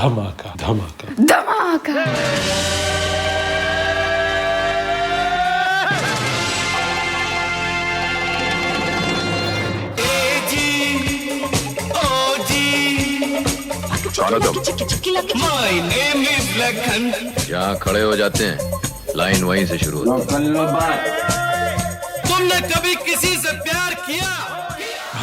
Dhamaka, Dhamaka. Dhamaka! जहाँ खड़े हो जाते हैं लाइन वहीं से शुरू होती है। तुमने कभी किसी से प्यार किया?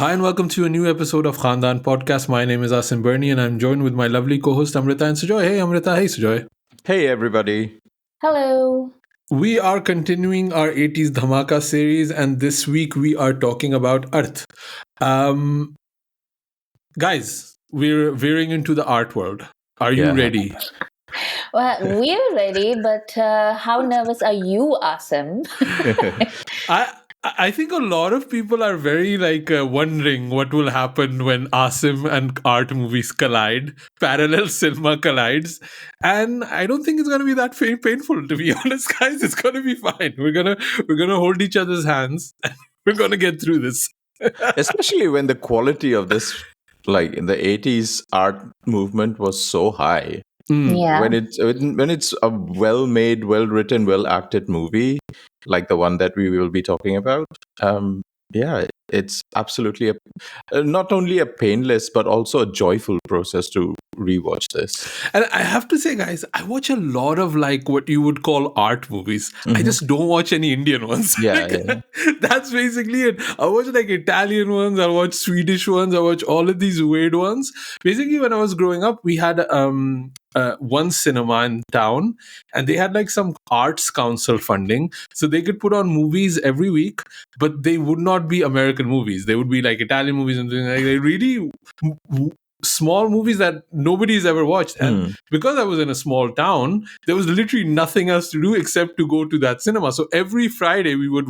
Hi and welcome to a new episode of Khandaan Podcast. My name is Asim and I'm joined with my lovely co-host Amrita and Sujoy. Hey Amrita, hey Sujoy. Hey everybody. Hello. We are continuing our 80s Dhamaka series and this week we are talking about Arth. Guys, we're veering into the art world. Are you ready? Well, we're ready, but how nervous are you, Asim? I think a lot of people are very wondering what will happen when Asim and art movies collide, parallel cinema collides, and I don't think it's going to be that painful, to be honest, guys. It's going to be fine. We're gonna hold each other's hands, and we're gonna get through this. Especially when the quality of this, like in the 80s art movement, was so high. Yeah. When it's a well-made, well-written, well-acted movie, like the one that we will be talking about, it's absolutely not only a painless but also a joyful process to rewatch this. And I have to say, guys, I watch a lot of what you would call art movies. Mm-hmm. I just don't watch any Indian ones. Yeah. That's basically it. I watch Italian ones, I watch Swedish ones, I watch all of these weird ones. Basically, when I was growing up, we had one cinema in town and they had some arts council funding, so they could put on movies every week, but they would not be American movies. They would be Italian movies and things really small movies that nobody's ever watched. And because I was in a small town, there was literally nothing else to do except to go to that cinema. So every Friday we would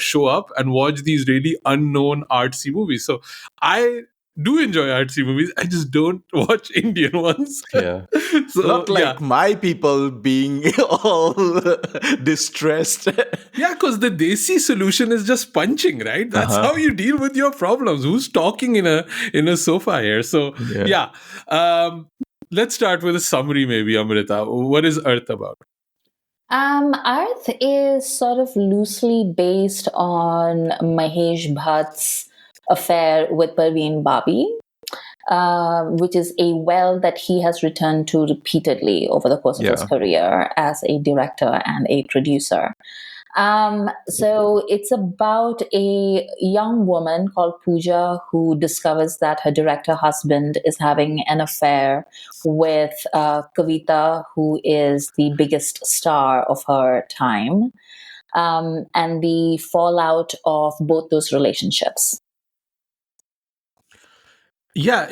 show up and watch these really unknown artsy movies. So I do enjoy artsy movies. I just don't watch Indian ones. Yeah. So, not like my people being all distressed. Yeah, because the Desi solution is just punching, right? That's how you deal with your problems. Who's talking in a sofa here? So let's start with a summary, maybe, Amrita. What is Arth about? Arth is sort of loosely based on Mahesh Bhatt's affair with Parveen Babi, which is a well that he has returned to repeatedly over the course of his career as a director and a producer. So it's about a young woman called Pooja who discovers that her director husband is having an affair with Kavita, who is the biggest star of her time, and the fallout of both those relationships. Yeah,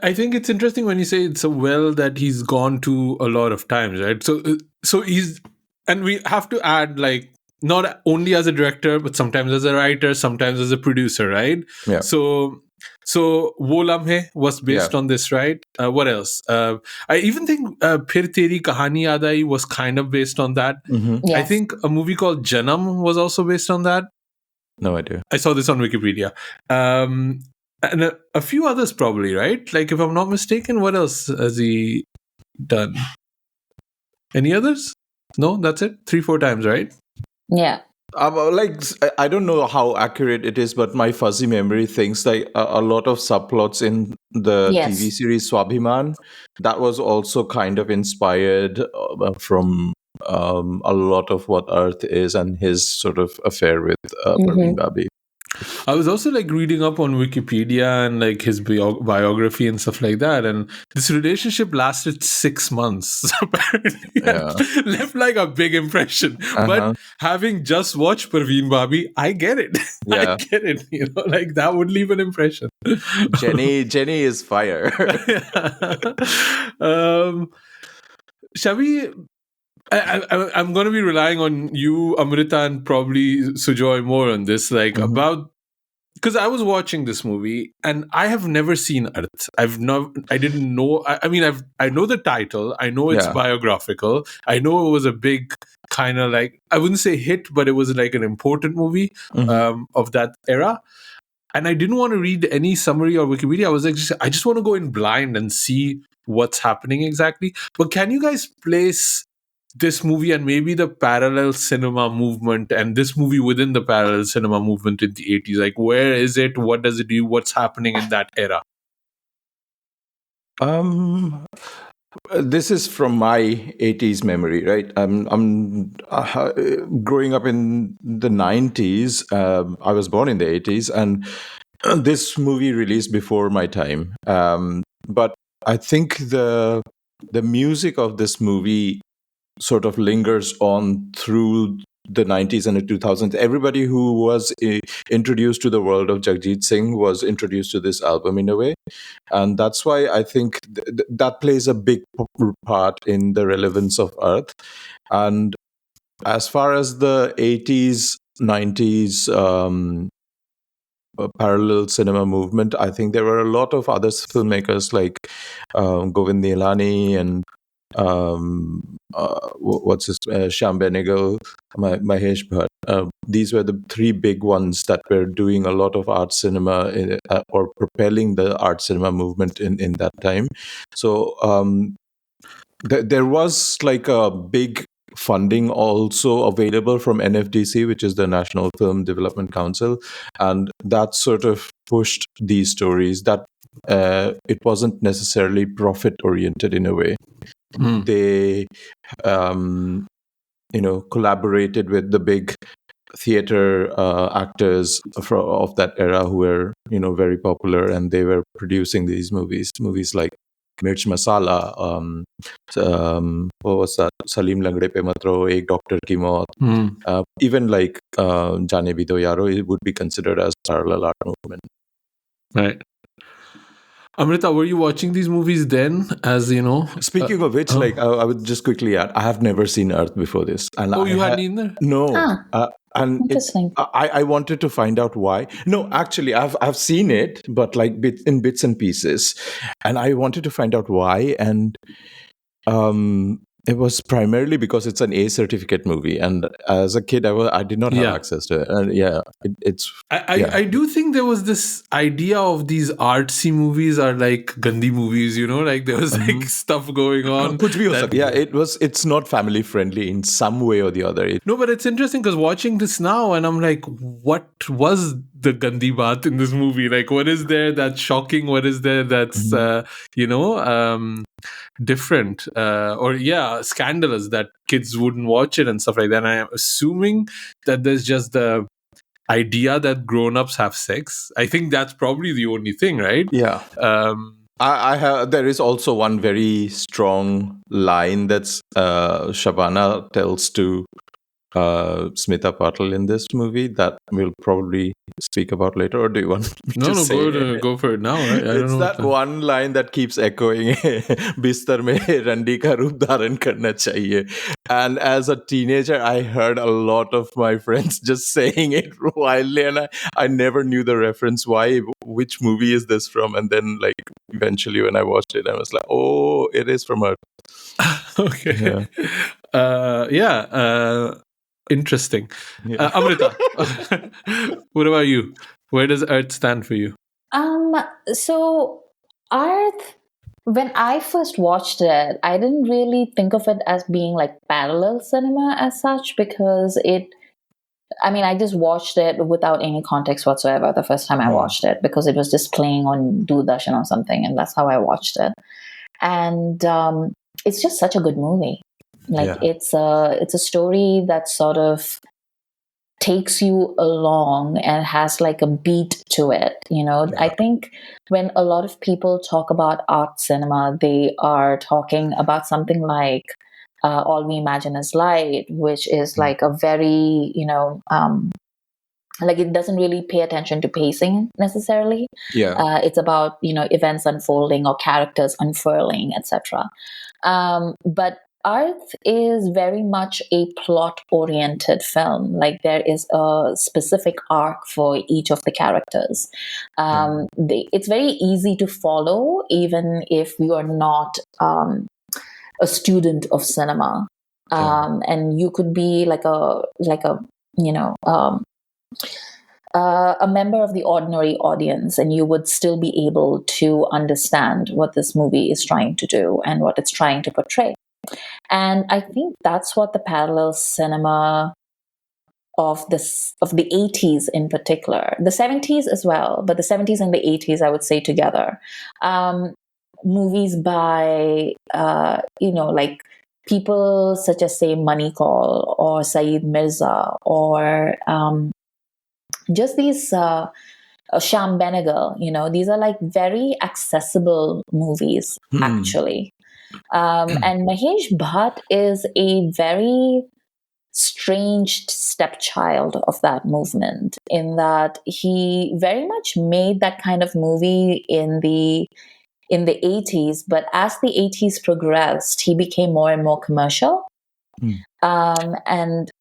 I think it's interesting when you say it's a well that he's gone to a lot of times, right? So he's, and we have to add not only as a director, but sometimes as a writer, sometimes as a producer, right? Yeah. So Wo Lamhe was based on this, right? What else? I even think Phir Teri Kahani Yaad Aayi was kind of based on that. Mm-hmm. Yes. I think a movie called Janam was also based on that. No idea. I saw this on Wikipedia. And a few others probably, right? If I'm not mistaken, what else has he done? Any others? No, that's it? 3-4 times, right? Yeah. I don't know how accurate it is, but my fuzzy memory thinks a lot of subplots in the TV series Swabhiman, that was also kind of inspired from a lot of what Arth is and his sort of affair with Parveen Babi. I was also reading up on Wikipedia and his biography and stuff like that, and this relationship lasted 6 months apparently. Left a big impression. But having just watched Parveen Babi, I get it. I get it. That would leave an impression. Jenny is fire. Shall we? I'm going to be relying on you, Amrita, and probably Sujoy more on this, about, because I was watching this movie and I have never seen Arth. I didn't know. I know the title. I know it's biographical. I know it was a big kind of I wouldn't say hit, but it was an important movie of that era. And I didn't want to read any summary or Wikipedia. I was I just want to go in blind and see what's happening exactly. But can you guys place this movie and maybe the parallel cinema movement and this movie within the parallel cinema movement in the 80s? Like, where is it? What does it do? What's happening in that era? This is from my 80s memory, right? I'm growing up in the 90s. I was born in the 80s, and this movie released before my time. But I think the music of this movie sort of lingers on through the 90s and the 2000s. Everybody who was introduced to the world of Jagjit Singh was introduced to this album in a way. And that's why I think that plays a big part in the relevance of Arth. And as far as the 80s, 90s parallel cinema movement, I think there were a lot of other filmmakers like Govind Nilani and what's his Shyam Benegal, Mahesh Bhatt. These were the three big ones that were doing a lot of art cinema or propelling the art cinema movement in that time. So there was like a big funding also available from NFDC, which is the National Film Development Council, and that sort of pushed these stories. That it wasn't necessarily profit oriented in a way. They collaborated with the big theater actors of that era who were very popular, and they were producing these movies like Mirch Masala, what was that, Salim Langde Pe Matro, Ek Doctor Ki Maut, even like Jaane Bhi Do Yaro, it would be considered as parallel art movement. Right. Amrita, were you watching these movies then? As you know, speaking of which, I would just quickly add, I have never seen Arth before this. And you had neither? No. And interesting. I wanted to find out why. No, actually, I've seen it, but like in bits and pieces, and I wanted to find out why. And it was primarily because it's an A certificate movie, and as a kid, I did not have access to it. And I do think there was this idea of these artsy movies are like Gandhi movies, like there was like stuff going on. It's not family friendly in some way or the other. No, but it's interesting because watching this now, and I'm like, what was the Gandhi bath in this movie? Like, what is there that's shocking? What is there that's different or scandalous that kids wouldn't watch it and stuff like that? And I'm assuming that there's just the idea that grown-ups have sex. I think that's probably the only thing, right? Yeah. I have. There is also one very strong line that's Shabana tells to Smita Patil in this movie that we'll probably speak about later, or do you want me to say go for it now, right? It's that one line that keeps echoing, Bistar mein randi ka roop dharan karna chahiye. And as a teenager, I heard a lot of my friends just saying it wildly, and I never knew the reference. Which movie is this from? And then like eventually when I watched it, I was like, oh, it is from Arth. Okay. Interesting. Amrita, what about you? Where does Arth stand for you? So Arth, when I first watched it, I didn't really think of it as being like parallel cinema as such, because I just watched it without any context whatsoever the first time I watched it, because it was just playing on Doordarshan or something, and that's how I watched it. And it's just such a good movie. It's a story that sort of takes you along and has like a beat to it. I think when a lot of people talk about art cinema, they are talking about something like All We Imagine Is Light, which is like a very, like it doesn't really pay attention to pacing necessarily. It's about, events unfolding or characters unfurling, etc. But Arth is very much a plot-oriented film. Like there is a specific arc for each of the characters. It's very easy to follow, even if you are not a student of cinema. And you could be like a a member of the ordinary audience, and you would still be able to understand what this movie is trying to do and what it's trying to portray. And I think that's what the parallel cinema of the 80s in particular, the 70s as well, but the 70s and the 80s, I would say together. Movies by, like people such as, say, Manikal or Saeed Mirza, or just these Sham Benegal, these are like very accessible movies, actually. And Mahesh Bhatt is a very strange stepchild of that movement, in that he very much made that kind of movie in the 80s, but as the 80s progressed, he became more and more commercial. And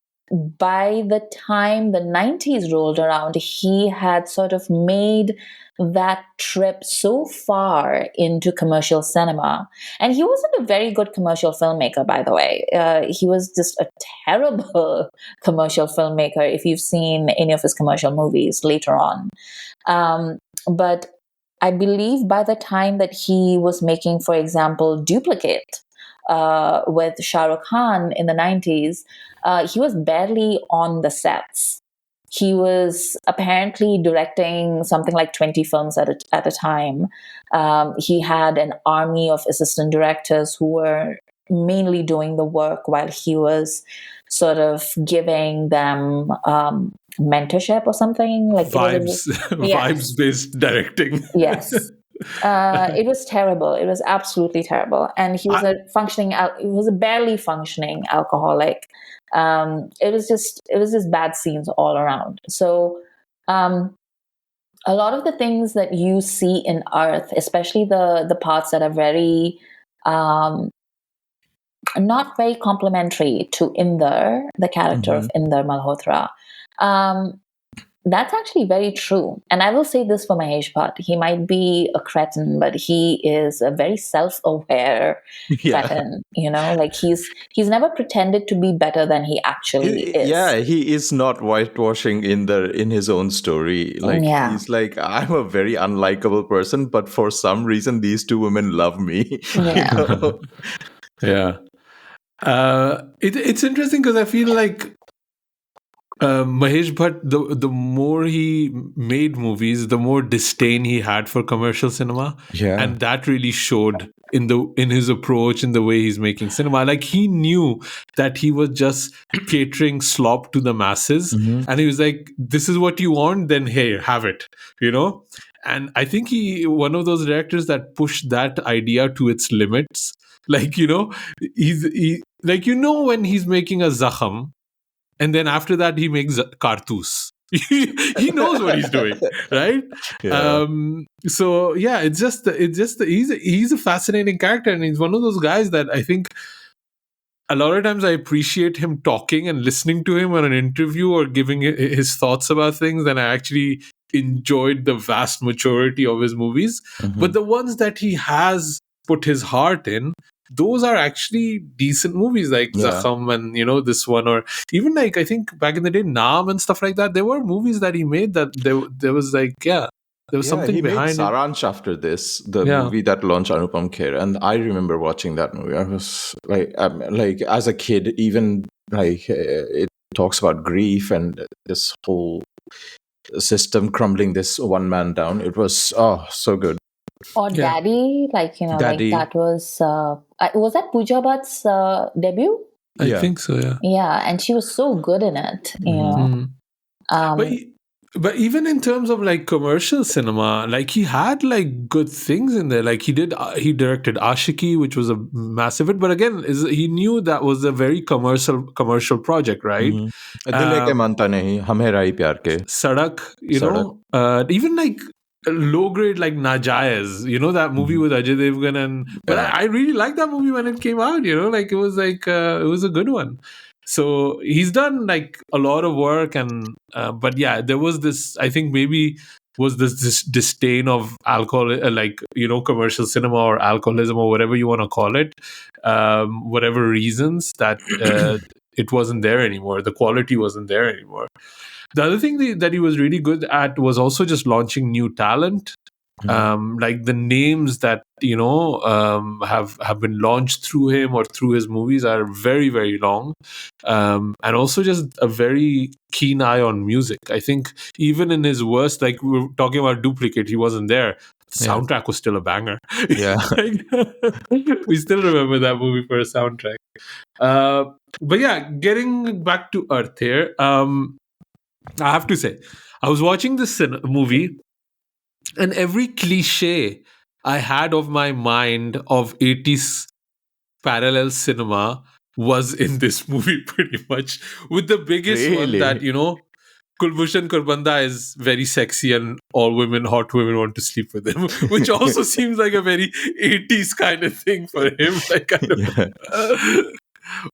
by the time the 90s rolled around, he had sort of made that trip so far into commercial cinema. And he wasn't a very good commercial filmmaker, by the way. He was just a terrible commercial filmmaker if you've seen any of his commercial movies later on. But I believe by the time that he was making, for example, Duplicate with Shah Rukh Khan in the 90s, he was barely on the sets. He was apparently directing something like 20 films at a time. He had an army of assistant directors who were mainly doing the work while he was sort of giving them mentorship or something. Like vibes-based directing. Yes. It was terrible. It was absolutely terrible. And he was he was a barely functioning alcoholic. It was just bad scenes all around. So a lot of the things that you see in Arth, especially the parts that are very not very complimentary to Inder, the character of Inder Malhotra, that's actually very true. And I will say this for Mahesh Bhatt. He might be a cretin, but he is a very self-aware cretin. Like he's never pretended to be better than he actually is. Yeah, he is not whitewashing in his own story. Like he's like, I'm a very unlikable person, but for some reason these two women love me. Yeah. Yeah. It's interesting because I feel like Mahesh Bhatt, the more he made movies, the more disdain he had for commercial cinema, and that really showed in his approach, in the way he's making cinema. Like he knew that he was just catering slop to the masses, and he was like, "This is what you want, then here, have it," And I think one of those directors that pushed that idea to its limits. Like he's when he's making a Zakham. And then after that, he makes Kartoos. He knows what he's doing, right? Yeah. So yeah, it's just he's a fascinating character, and he's one of those guys that I think a lot of times I appreciate him talking and listening to him on an interview or giving his thoughts about things. And I actually enjoyed the vast majority of his movies, but the ones that he has put his heart in, those are actually decent movies, like Zakham and this one, or even like I think back in the day Naam and stuff like that. There were movies that he made that there was like there was something he behind made it. Saransh after this, the movie that launched Anupam Kher, and I remember watching that movie. I was like as a kid, even like it talks about grief and this whole system crumbling this one man down. It was so good. Or Daddy, Daddy. Like that was that Pooja Bhatt's debut? I think so, yeah. Yeah, and she was so good in it, But even in terms of like commercial cinema, like he had like good things in there. Like he directed Ashiki, which was a massive hit. But again, he knew that was a very commercial project, right? Dil ke manta nahi, hum hai rai pyar ke. Sadak, even like low grade like Najayaz, that movie with Ajay Devgan, but I really liked that movie when it came out. Like it was a good one. So he's done like a lot of work, and but yeah, there was this, I think maybe was this disdain of alcohol, commercial cinema or alcoholism or whatever you want to call it, whatever reasons that it wasn't there anymore. The quality wasn't there anymore. The other thing that he was really good at was also just launching new talent. Like the names that have been launched through him or through his movies are very, very long, and also just a very keen eye on music. I think even in his worst, like we were talking about Duplicate, he wasn't there. The soundtrack was still a banger. Yeah. We still remember that movie for a soundtrack. But yeah, getting back to Earth here, I have to say, I was watching this movie, and every cliche I had of my mind of 80s parallel cinema was in this movie pretty much, with the biggest one that, Khulbhushan Kharbanda is very sexy and hot women want to sleep with him, which also seems like a very 80s kind of thing for him. Like, I don't know.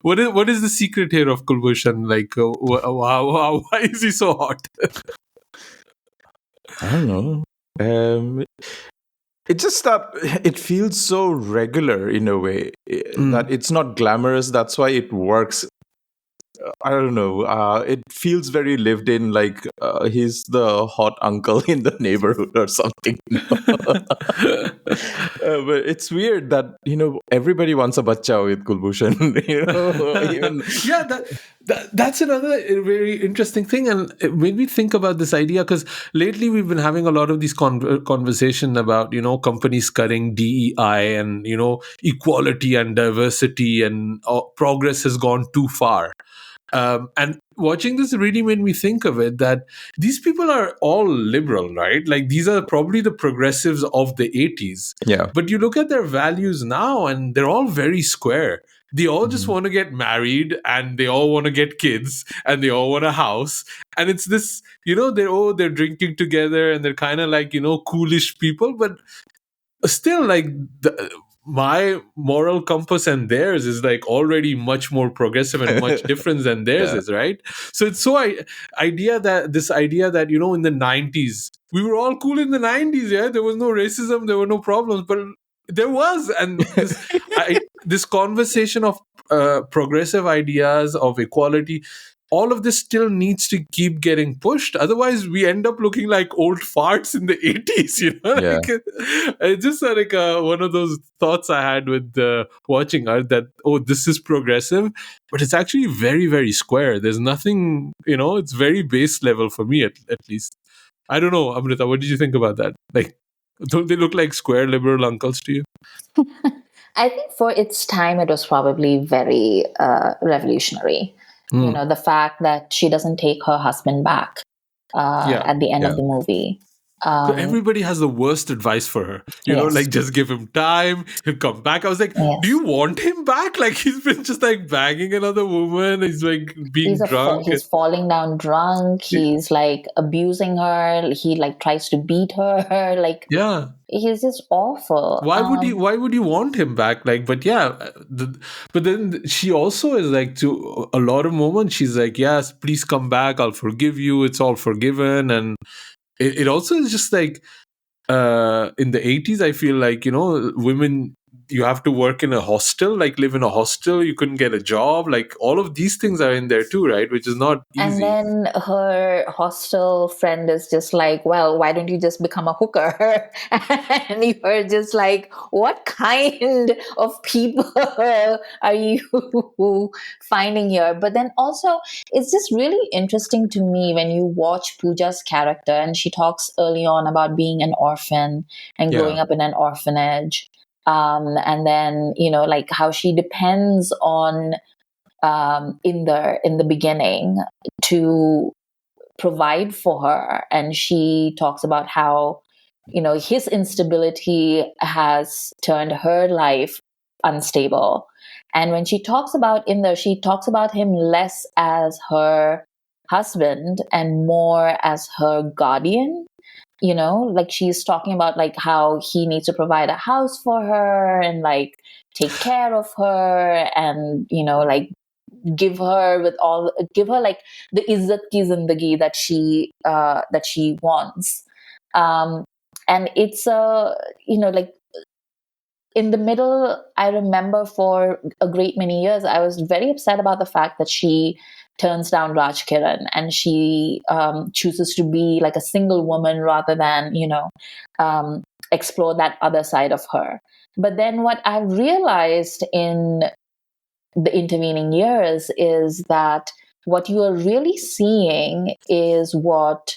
What is the secret here of Khulbhushan? Like, why is he so hot? I don't know. It's just that it feels so regular in a way that it's not glamorous. That's why it works. I don't know. It feels very lived in, like he's the hot uncle in the neighborhood or something. But it's weird that everybody wants a bacha with Kulbhushan. That's another very interesting thing, and it made me think about this idea, because lately we've been having a lot of these conversation about companies cutting DEI and equality and diversity, and progress has gone too far. And watching this really made me think of it, that these people are all liberal, right? Like, these are probably the progressives of the 80s. Yeah. But you look at their values now and they're all very square. They all just want to get married, and they all want to get kids, and they all want a house. And it's this, they're drinking together, and they're kind of like, coolish people, but still, like, my moral compass and theirs is like already much more progressive and much different than theirs is, right? So it's idea that in the 90s we were all cool in the 90s. There was no racism, there were no problems, but there was. And this conversation of progressive ideas of equality, all of this still needs to keep getting pushed. Otherwise, we end up looking like old farts in the 80s, It's just like one of those thoughts I had with watching Arth, that, this is progressive, but it's actually very, very square. There's nothing, it's very base level for me, at least. I don't know, Amrita, what did you think about that? Like, don't they look like square liberal uncles to you? I think for its time, it was probably very revolutionary. The fact that she doesn't take her husband back at the end of the movie. So everybody has the worst advice for her. Like, just give him time, he'll come back. I was like, do you want him back? Like, he's been just like banging another woman. He's like being drunk. He's falling down drunk. He's like abusing her. He like tries to beat her. Like, he's just awful. Why would you want him back? Like, but but then she also is like, to a lot of moments, she's like, yes, please come back. I'll forgive you. It's all forgiven. And it also is just like, in the 80s, I feel like, women, you have to work in a hostel, like live in a hostel. You couldn't get a job. Like, all of these things are in there too, right? Which is not easy. And then her hostel friend is just like, well, why don't you just become a hooker? And you're just like, what kind of people are you finding here? But then also, it's just really interesting to me when you watch Pooja's character, and she talks early on about being an orphan and growing up in an orphanage. And then, like how she depends on in the beginning to provide for her. And she talks about how, his instability has turned her life unstable. And when she talks about she talks about him less as her husband and more as her guardian. Like, she's talking about like how he needs to provide a house for her and like take care of her, and like give her like the izzat ki zindagi that she wants. And it's like in the middle, I remember for a great many years, I was very upset about the fact that she turns down Raj Kiran and she chooses to be like a single woman rather than, explore that other side of her. But then what I realized in the intervening years is that what you are really seeing is what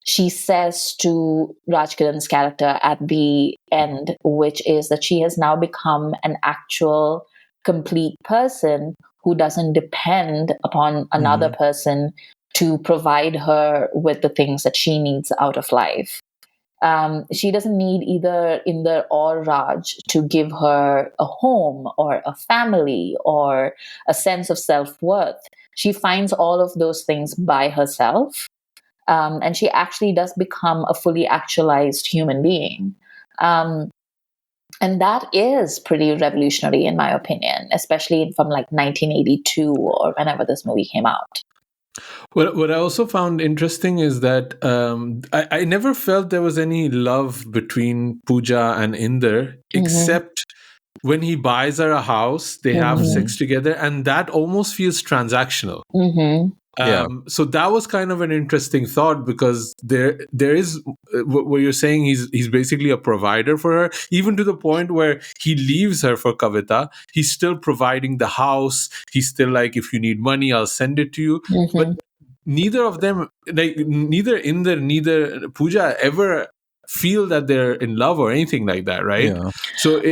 she says to Raj Kiran's character at the end, which is that she has now become an actual complete person who doesn't depend upon another person to provide her with the things that she needs out of life. She doesn't need either Inder or Raj to give her a home or a family or a sense of self-worth. She finds all of those things by herself. And she actually does become a fully actualized human being. And that is pretty revolutionary, in my opinion, especially from like 1982 or whenever this movie came out. What I also found interesting is that I never felt there was any love between Pooja and Inder, except when he buys her a house, they have sex together, and that almost feels transactional. So that was kind of an interesting thought, because there is what you're saying. He's basically a provider for her, even to the point where he leaves her for Kavita. He's still providing the house. He's still like, if you need money, I'll send it to you. But neither of them, like neither Inder, neither Pooja, ever feel that they're in love or anything like that, right? Yeah. So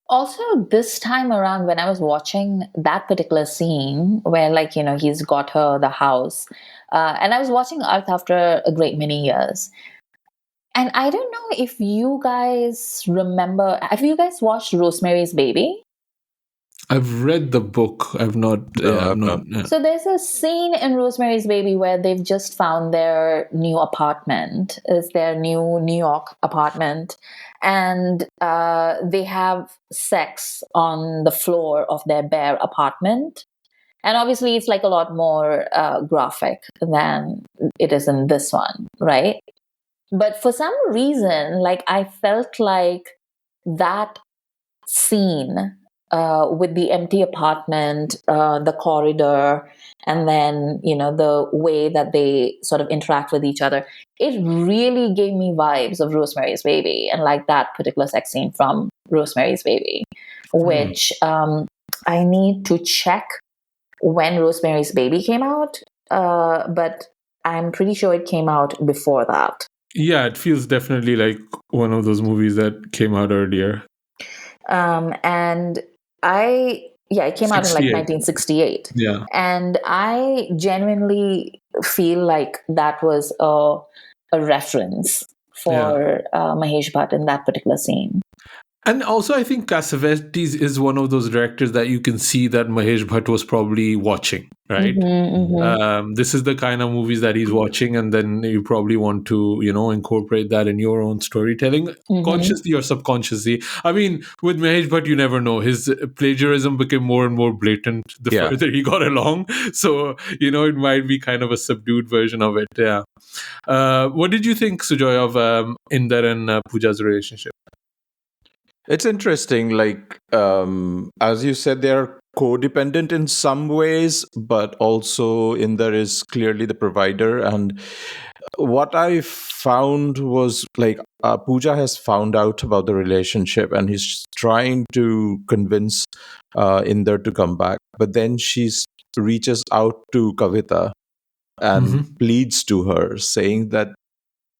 also, this time around, when I was watching that particular scene where, like, he's got her the house, and I was watching Arth after a great many years. And I don't know if you guys remember, have you guys watched Rosemary's Baby? I've read the book. I've not. I've not. So there's a scene in Rosemary's Baby where they've just found their new apartment. It's their new New York apartment. And they have sex on the floor of their bare apartment. And obviously it's like a lot more graphic than it is in this one, right? But for some reason, like, I felt like that scene with the empty apartment, the corridor, and then, the way that they sort of interact with each other, it really gave me vibes of Rosemary's Baby, and like that particular sex scene from Rosemary's Baby, which I need to check when Rosemary's Baby came out, but I'm pretty sure it came out before that. Yeah, it feels definitely like one of those movies that came out earlier. And it came out in like 1968. Yeah. And I genuinely feel like that was a reference for Mahesh Bhatt in that particular scene. And also, I think Cassavetes is one of those directors that you can see that Mahesh Bhatt was probably watching, right? This is the kind of movies that he's watching, and then you probably want to, incorporate that in your own storytelling, consciously or subconsciously. I mean, with Mahesh Bhatt, you never know. His plagiarism became more and more blatant the further he got along. So, it might be kind of a subdued version of it. Yeah. What did you think, Sujoy, of Inder and Pooja's relationship? It's interesting, like, as you said, they're codependent in some ways, but also Inder is clearly the provider. And what I found was, like, Pooja has found out about the relationship and he's trying to convince Inder to come back. But then she reaches out to Kavita and pleads to her, saying that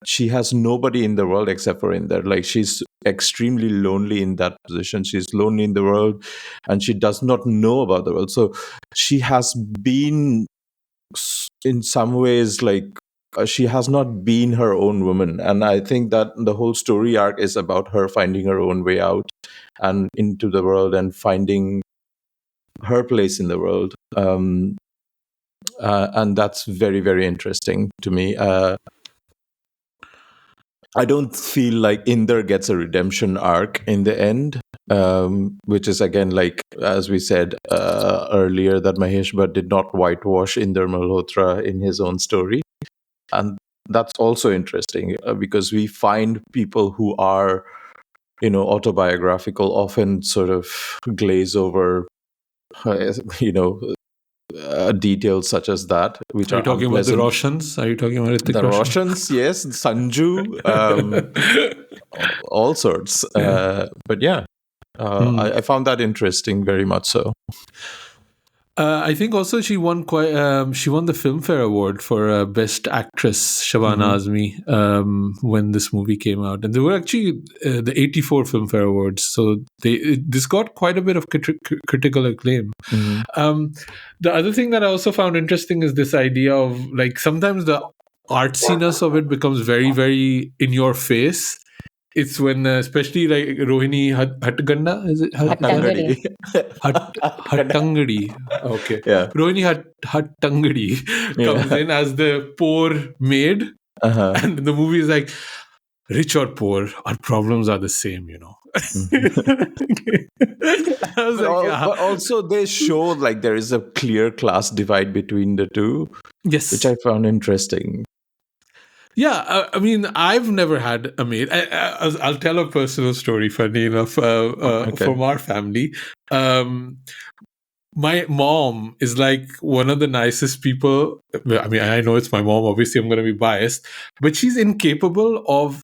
she has nobody in the world except for Inder. Like, she's extremely lonely in that position. She's lonely in the world and she does not know about the world. So she has been, in some ways, like, she has not been her own woman. And I think that the whole story arc is about her finding her own way out and into the world and finding her place in the world. And that's very, very interesting to me. I don't feel like Inder gets a redemption arc in the end, which is, again, like, as we said earlier, that Mahesh Bhatt did not whitewash Inder Malhotra in his own story. And that's also interesting because we find people who are autobiographical often sort of glaze over, details such as that, which Are you are talking about the unpleasant. Roshans? Are you talking about Hrithik The Roshan? Roshans, yes, Sanju, all sorts. But yeah, I found that interesting, very much so. I think also she won she won the Filmfare Award for Best Actress, Shabana Azmi, when this movie came out, and they were actually the '84 Filmfare Awards, so this got quite a bit of critical acclaim. The other thing that I also found interesting is this idea of like sometimes the artsiness of it becomes very, very in your face. It's when, especially like Rohini Hattaganda, is it Hattangadi. Hattangadi? Okay. Yeah. Rohini Hattangadi comes in as the poor maid, and the movie is like, rich or poor, our problems are the same, I was But also they show like there is a clear class divide between the two. Yes. Which I found interesting. Yeah, I mean, I've never had a maid. I'll tell a personal story, funny enough, from our family. My mom is like one of the nicest people. I mean, I know it's my mom. Obviously, I'm going to be biased, but she's incapable of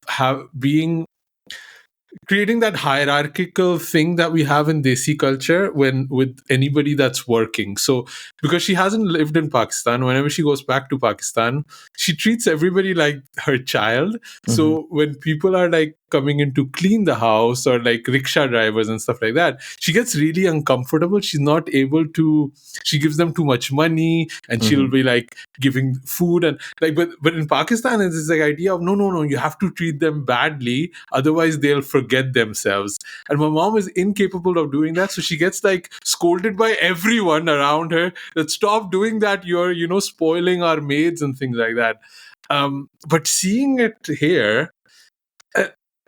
creating that hierarchical thing that we have in Desi culture with anybody that's working. So because she hasn't lived in Pakistan, whenever she goes back to Pakistan, she treats everybody like her child. So when people are like coming in to clean the house or like rickshaw drivers and stuff like that, she gets really uncomfortable. She's not able to, she gives them too much money and she'll be like giving food and like, but in Pakistan, it's this like idea of no, you have to treat them badly. Otherwise they'll forget themselves. And my mom is incapable of doing that. So she gets like scolded by everyone around her that stop doing that. You're, spoiling our maids and things like that. But seeing it here,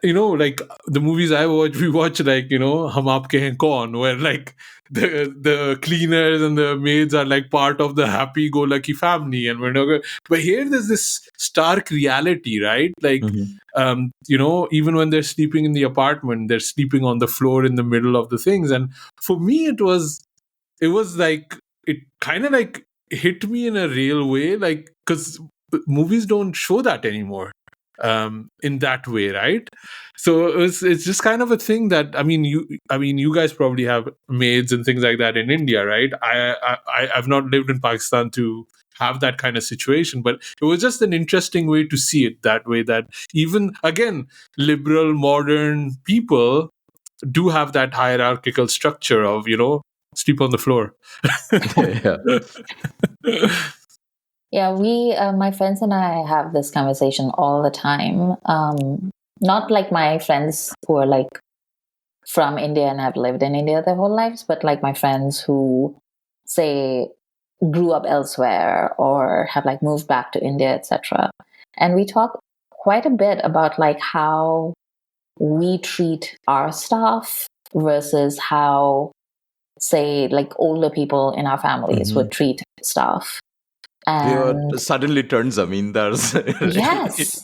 like the movies I watch, we watch like, Hum Aapke Hain Kaun, where like the cleaners and the maids are like part of the happy-go-lucky family. And but here there's this stark reality, right? Like, even when they're sleeping in the apartment, they're sleeping on the floor in the middle of the things. And for me, it was like, it kind of like hit me in a real way, like, because movies don't show that anymore. In that way, right? So it's just kind of a thing that you guys probably have maids and things like that in India, right? I've not lived in Pakistan to have that kind of situation, but it was just an interesting way to see it that way, that even again liberal modern people do have that hierarchical structure of sleep on the floor. Yeah, my friends and I have this conversation all the time. Not like my friends who are like from India and have lived in India their whole lives, but like my friends who say grew up elsewhere or have like moved back to India, etc. And we talk quite a bit about like how we treat our staff versus how, say, like older people in our families would treat staff. And suddenly turns zamindars. Yes.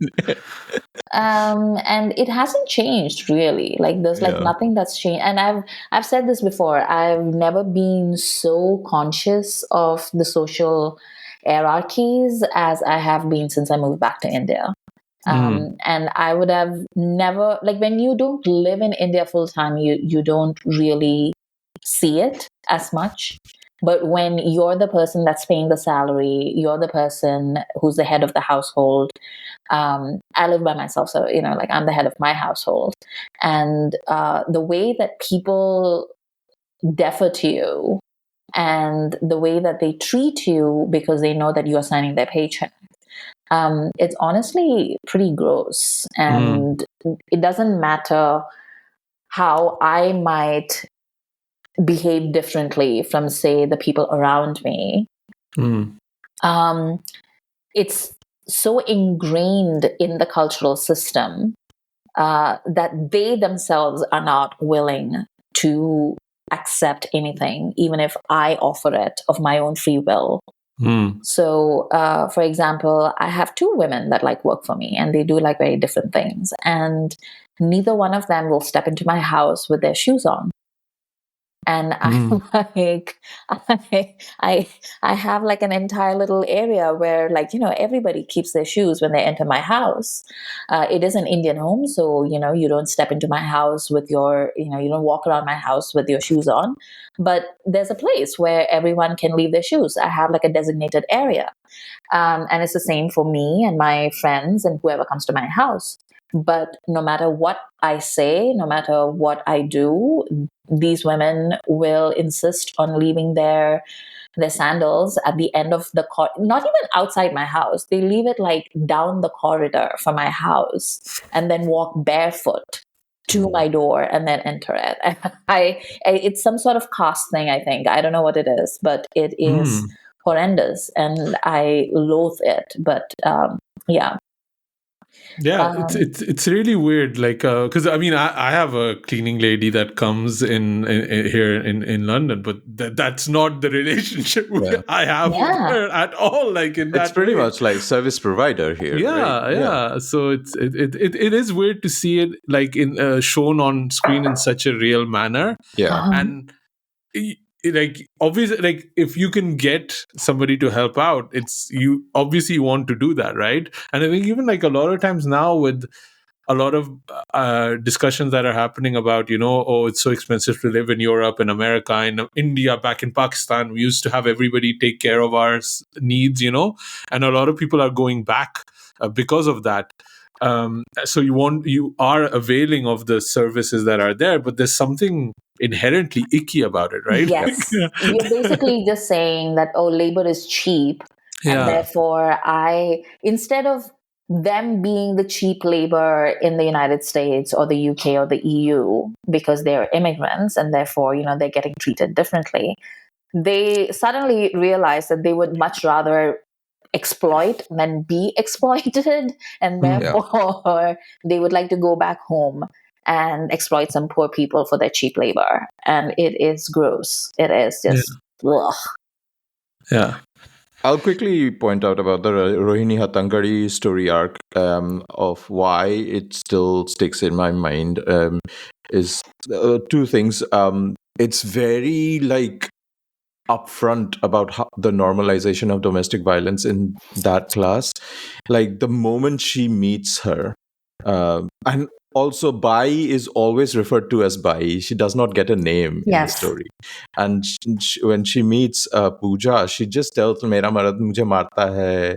And it hasn't changed really. Like there's like nothing that's changed. And I've said this before. I've never been so conscious of the social hierarchies as I have been since I moved back to India. And I would have never, like, when you don't live in India full time, you don't really see it as much. But when you're the person that's paying the salary, you're the person who's the head of the household. I live by myself, so like I'm the head of my household, and the way that people defer to you and the way that they treat you because they know that you are signing their paycheck, it's honestly pretty gross. And it doesn't matter how I might behave differently from, say, the people around me. It's so ingrained in the cultural system that they themselves are not willing to accept anything, even if I offer it of my own free will. So, for example, I have two women that like work for me, and they do like very different things. And neither one of them will step into my house with their shoes on. And I'm like, I have like an entire little area where, like, everybody keeps their shoes when they enter my house. It is an Indian home, so you don't step into my house with your, you don't walk around my house with your shoes on. But there's a place where everyone can leave their shoes. I have like a designated area, and it's the same for me and my friends and whoever comes to my house. But no matter what I say, no matter what I do, these women will insist on leaving their sandals at the end of the not even outside my house. They leave it like down the corridor from my house and then walk barefoot to my door and then enter it. It's some sort of caste thing, I think. I don't know what it is, but it is horrendous and I loathe it. But yeah. Yeah, it's really weird. Like, because I mean, I have a cleaning lady that comes in here in London, but that's not the relationship I have with her at all. Like, it's pretty much like service provider here. Yeah, right? yeah. So it is weird to see it like in shown on screen in such a real manner. Yeah, and. Like obviously, like if you can get somebody to help out, it's you obviously want to do that, right? And I think even like a lot of times now with a lot of discussions that are happening about it's so expensive to live in Europe and America, in India, back in Pakistan, we used to have everybody take care of our needs, and a lot of people are going back because of that. So you are availing of the services that are there, but there's something inherently icky about it, right? Yes. You're basically just saying that, labor is cheap. And therefore instead of them being the cheap labor in the United States or the UK or the EU, because they're immigrants and therefore, they're getting treated differently, they suddenly realize that they would much rather exploit than be exploited. And therefore, they would like to go back home and exploit some poor people for their cheap labor. And it is gross. It is just, ugh. Yeah. I'll quickly point out about the Rohini Hatangari story arc of why it still sticks in my mind is two things. It's very like upfront about the normalization of domestic violence in that class. Like the moment she meets her, and also Bai is always referred to as Bai. She does not get a name in the story. And when she meets Pooja, she just tells Mera marad mujhe marta hai.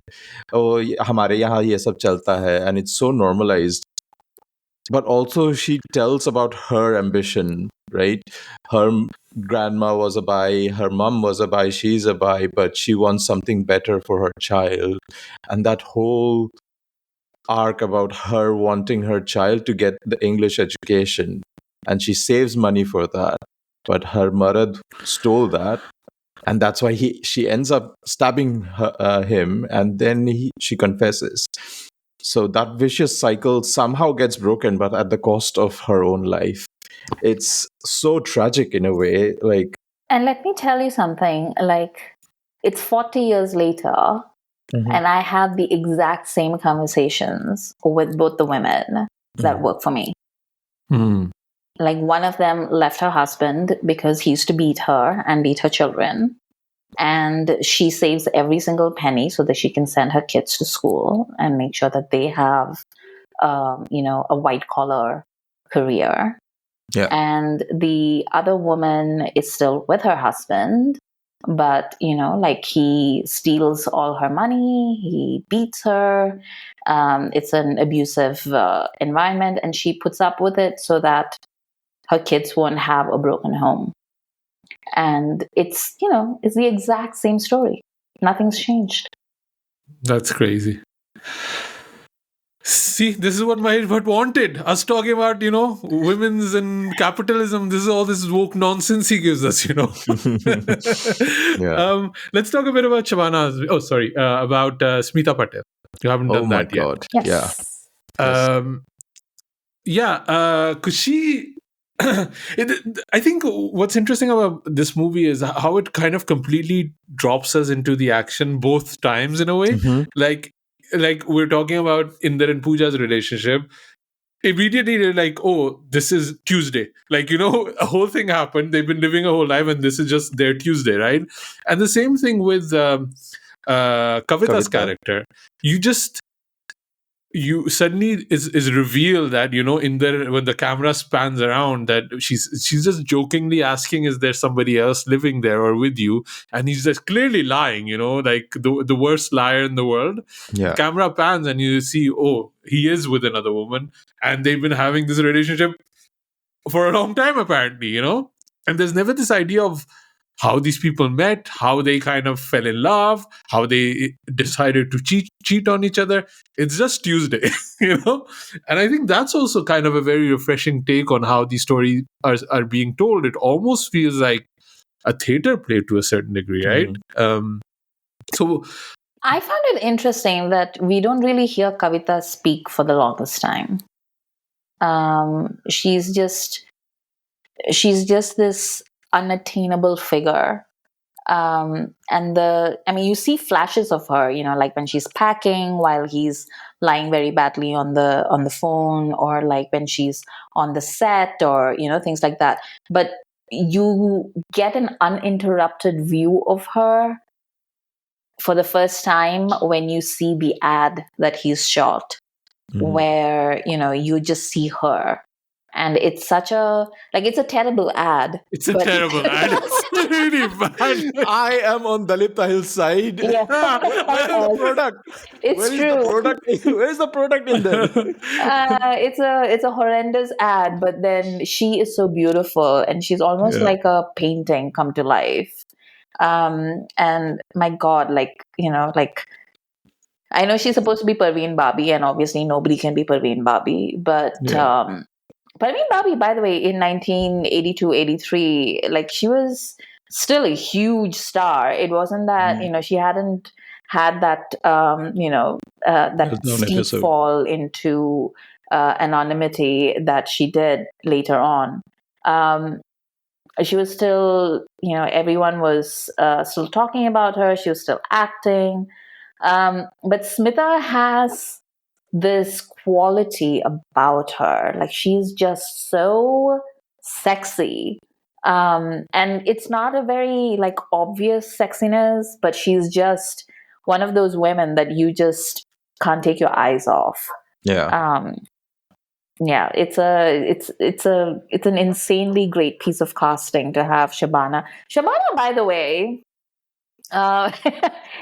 Oh, hamare yahan ye sab chalta hai. And it's so normalized. But also she tells about her ambition, right? Her grandma was a Bai, her mom was a Bai, she's a Bai, but she wants something better for her child. And that whole arc about her wanting her child to get the English education, and she saves money for that, but her marad stole that, and that's why she ends up stabbing him, and then she confesses. So that vicious cycle somehow gets broken, but at the cost of her own life. It's so tragic in a way. Like, and let me tell you something. Like, it's 40 years later. And I have the exact same conversations with both the women that work for me. Like one of them left her husband because he used to beat her and beat her children. And she saves every single penny so that she can send her kids to school and make sure that they have, a white collar career. Yeah. And the other woman is still with her husband. But, like he steals all her money, he beats her. It's an abusive environment, and she puts up with it so that her kids won't have a broken home. And it's the exact same story. Nothing's changed. That's crazy. See, this is what Mahesh Bhatt wanted. Us talking about, women's and capitalism. This is all this woke nonsense he gives us, Yeah. Let's talk a bit about Shabana Azmi. Oh, sorry. About Smita Patil. You haven't done that yet. Yes. Yeah. Because she... I think what's interesting about this movie is how it kind of completely drops us into the action both times in a way. Mhm. Like we're talking about Inder and Pooja's relationship. Immediately they're like, oh, this is Tuesday. Like, a whole thing happened. They've been living a whole life and this is just their Tuesday, right? And the same thing with Kavita's Kavita. character. You suddenly is revealed that in there when the camera spans around that she's just jokingly asking, is there somebody else living there or with you? And he's just clearly lying, like the worst liar in the world. Yeah. Camera pans and you see, oh, he is with another woman and they've been having this relationship for a long time apparently. And there's never this idea of how these people met, how they kind of fell in love, how they decided to cheat on each other. It's just Tuesday, And I think that's also kind of a very refreshing take on how these stories are being told. It almost feels like a theater play to a certain degree, right? So I found it interesting that we don't really hear Kavita speak for the longest time. She's just this unattainable figure. And you see flashes of her, like when she's packing while he's lying very badly on the phone, or like when she's on the set, or things like that. But you get an uninterrupted view of her for the first time when you see the ad that he's shot, where you just see her. And it's such it's a terrible ad. It's a terrible ad. It's really bad. I am on Dalit Tahil's side. Yeah. Where is the product? It's true. Where is the product in there? It's a horrendous ad, but then she is so beautiful and she's almost like a painting come to life. And my God, I know she's supposed to be Parveen Babi, and obviously nobody can be Parveen Babi, but Parveen Babi, by the way, in 1982-83, she was still a huge star. It wasn't that, she hadn't had that, that steep fall into anonymity that she did later on. She was still, everyone was still talking about her. She was still acting. But Smita has this quality about her. She's just so sexy. And it's not a very obvious sexiness, but she's just one of those women that you just can't take your eyes off. Yeah. It's an insanely great piece of casting to have Shabana. Shabana, by the way,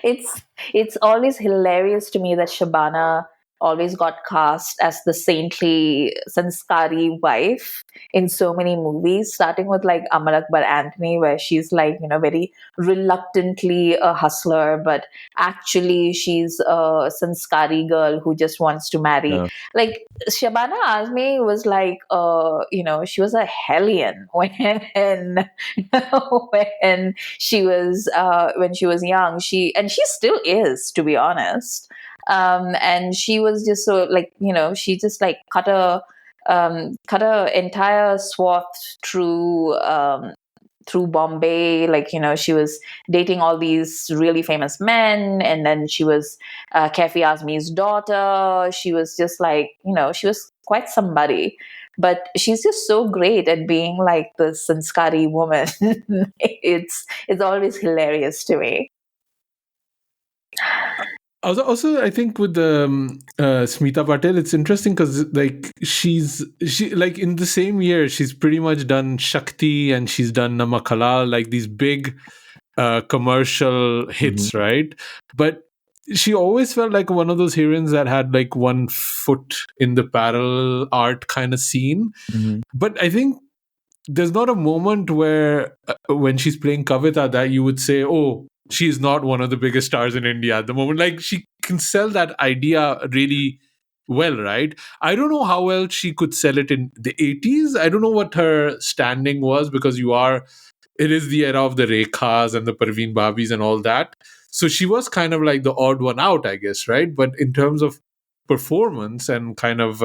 it's always hilarious to me that Shabana always got cast as the saintly, sanskari wife in so many movies, starting with Amar Akbar Anthony, where she's very reluctantly a hustler, but actually she's a sanskari girl who just wants to marry. Yeah. Shabana Azmi was she was a hellion when she was young. She still is, to be honest. And she was just so she just cut a entire swath through Bombay. She was dating all these really famous men, and then she was Kafi Azmi's daughter. She was just she was quite somebody. But she's just so great at being the sanskari woman. It's always hilarious to me. Also, I think with the Smita Patil, it's interesting because she in the same year she's pretty much done Shakti and she's done Namakala, these big commercial hits, right? But she always felt like one of those heroines that had one foot in the parallel art kind of scene. But I think there's not a moment where when she's playing Kavita that you would say, oh, she's not one of the biggest stars in India at the moment. She can sell that idea really well, right? I don't know how well she could sell it in the 80s. I don't know what her standing was, because it is the era of the Rekhas and the Parveen Babis and all that. So she was kind of the odd one out, I guess, right? But in terms of performance and kind of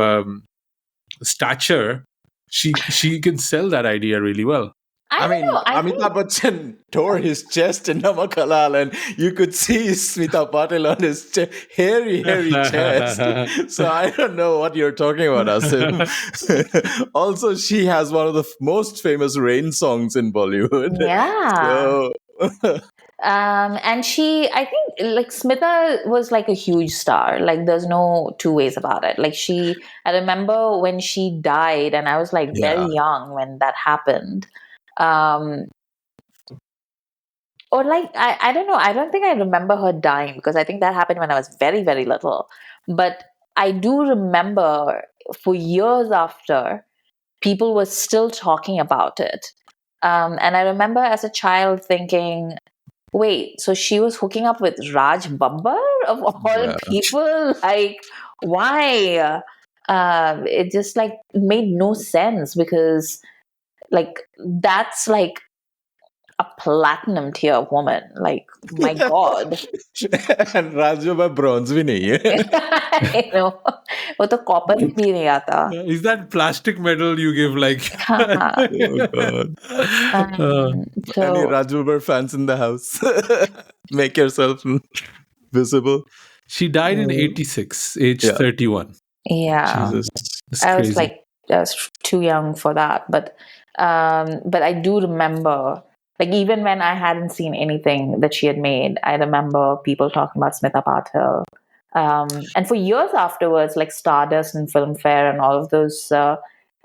stature, she can sell that idea really well. I don't know. I think Amitabh Bachchan tore his chest in Dhamaaka, and you could see Smita Patil on his hairy chest. So I don't know what you're talking about, Asim. Also, she has one of the most famous rain songs in Bollywood. yeah. So And I think like Smita was like a huge star. Like there's no two ways about it. Like I remember when she died, and I was like very young when that happened. Or like I don't know. I don't think I remember her dying because I think that happened when I was very very little. But I do remember for years after, people were still talking about it. And I remember as a child thinking, wait, so she was hooking up with Raj Babbar of all people? Like, why? It just like made no sense because like that's like a platinum tier woman. Like, my God. and Raju में bronze भी नहीं है. I know. वो तो copper ही भी नहीं आता. Is that plastic medal you give like? Oh God. Any Raju fans in the house? Make yourself visible. She died in 86, age 31. Yeah. Jesus. I was too young for that, but I do remember, like, even when I hadn't seen anything that she had made, I remember people talking about Smita Patil. And for years afterwards, like Stardust and Filmfare and all of those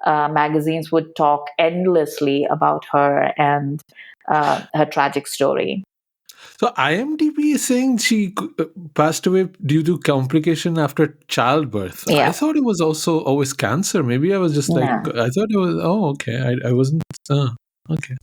magazines would talk endlessly about her and her tragic story. So IMDb is saying she passed away due to complication after childbirth. Yeah. I thought it was also always cancer. Maybe I was just like, I thought it was, okay. I wasn't, okay.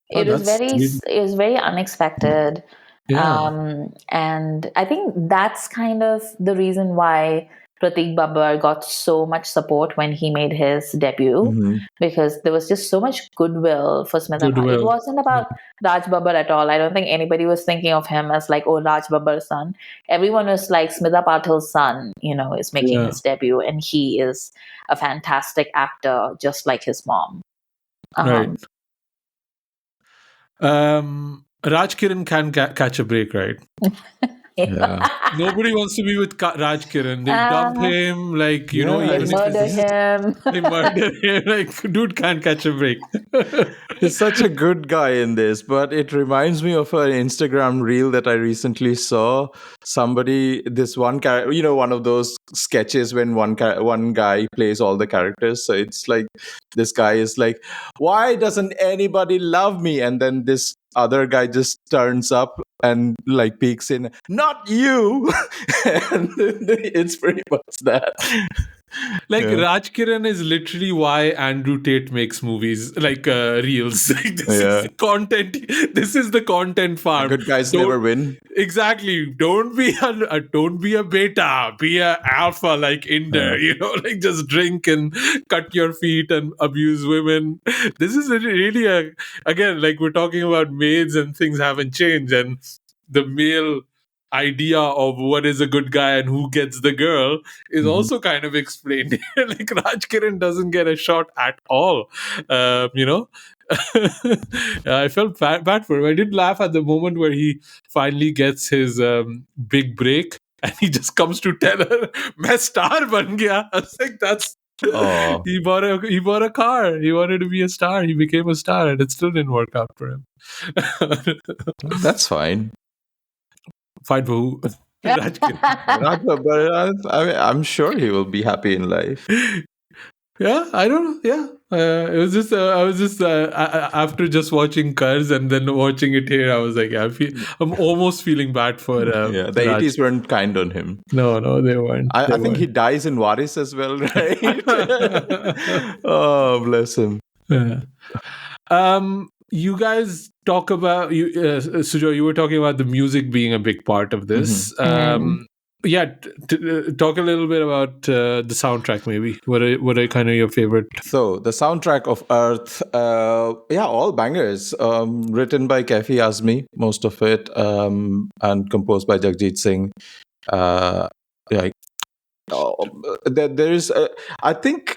It was very unexpected. Yeah. And I think that's kind of the reason why Pratik Babbar got so much support when he made his debut, because there was just so much goodwill for Smita Patil. It wasn't about Raj Babbar at all. I don't think anybody was thinking of him as like, oh, Raj Babbar's son. Everyone was like, Smita Patil's son, is making his debut, and he is a fantastic actor, just like his mom. Right. Raj Kiran can catch a break, right? Yeah. Nobody wants to be with Raj Kiran. They dump him, like, they murder him. They murder him. Like, dude can't catch a break. He's such a good guy in this, but it reminds me of an Instagram reel that I recently saw. This one character, one of those sketches when one guy plays all the characters. So it's like, this guy is like, why doesn't anybody love me? And then this other guy just turns up and like peeks in, not you. And it's pretty much that. Like, Raj Kiran is literally why Andrew Tate makes movies, like reels. This is the content. This is the content farm. Good guys never win. Exactly. Don't be a beta. Be a alpha like Inder. Like just drink and cut your feet and abuse women. This is really again, like we're talking about maids and things haven't changed, and the male idea of what is a good guy and who gets the girl is also kind of explained. Like Raj Kiran doesn't get a shot at all. I felt bad for him. I did laugh at the moment where he finally gets his big break and he just comes to tell her, "Main star ban gaya." I was like, that's... He bought a car. He wanted to be a star. He became a star, and it still didn't work out for him. That's fine. Fine for who? Raj Kiran. I'm sure he will be happy in life. Yeah, I don't know. Yeah, it was just I was just after just watching Cars and then watching it here, I was like, I'm almost feeling bad for. The 80s weren't kind on him. No, they weren't. I think he dies in Waris as well, right? Oh, bless him. Yeah. You guys talk about Sujo. You were talking about the music being a big part of this. Talk a little bit about the soundtrack. Maybe what are kind of your favorite? So the soundtrack of Arth, all bangers. Written by Kafi Azmi, most of it, and composed by Jagjit Singh. There is, I think.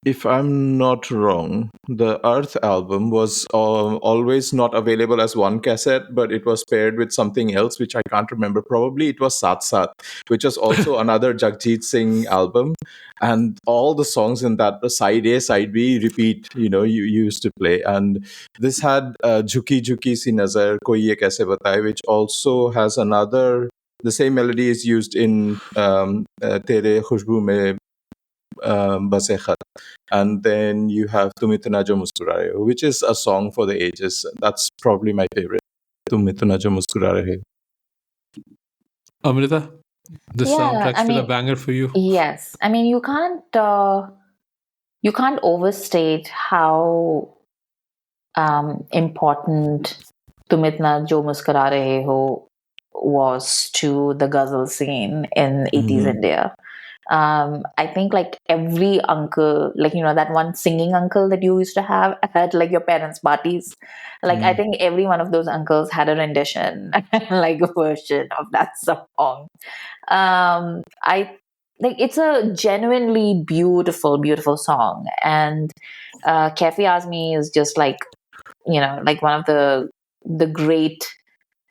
if I'm not wrong, the Arth album was always not available as one cassette, but it was paired with something else, which I can't remember. Probably it was Sat Sat, which was also another Jagjit Singh album. And all the songs in that, side A, side B, repeat, you used to play. And this had Jhuki Jhuki Si Nazar, Koi Ye Kaise Bataye, which also has another, the same melody is used in Tere Khushbu Mein Base Khat. And then you have Tum Itna Jo Muskura Rahe Ho, which is a song for the ages. That's probably my favorite. Tum Itna Jo Muskura Rahe Ho. Amrita, the soundtrack's still a mean, banger for you. Yes, I mean you can't overstate how important Tum Itna Jo Muskura Rahe Ho was to the ghazal scene in 80s India. I think like every uncle, like, that one singing uncle that you used to have at like your parents' parties, like I think every one of those uncles had a rendition, like a version of that song. I like it's a genuinely beautiful, beautiful song, and Kafi Azmi is just like, like one of the great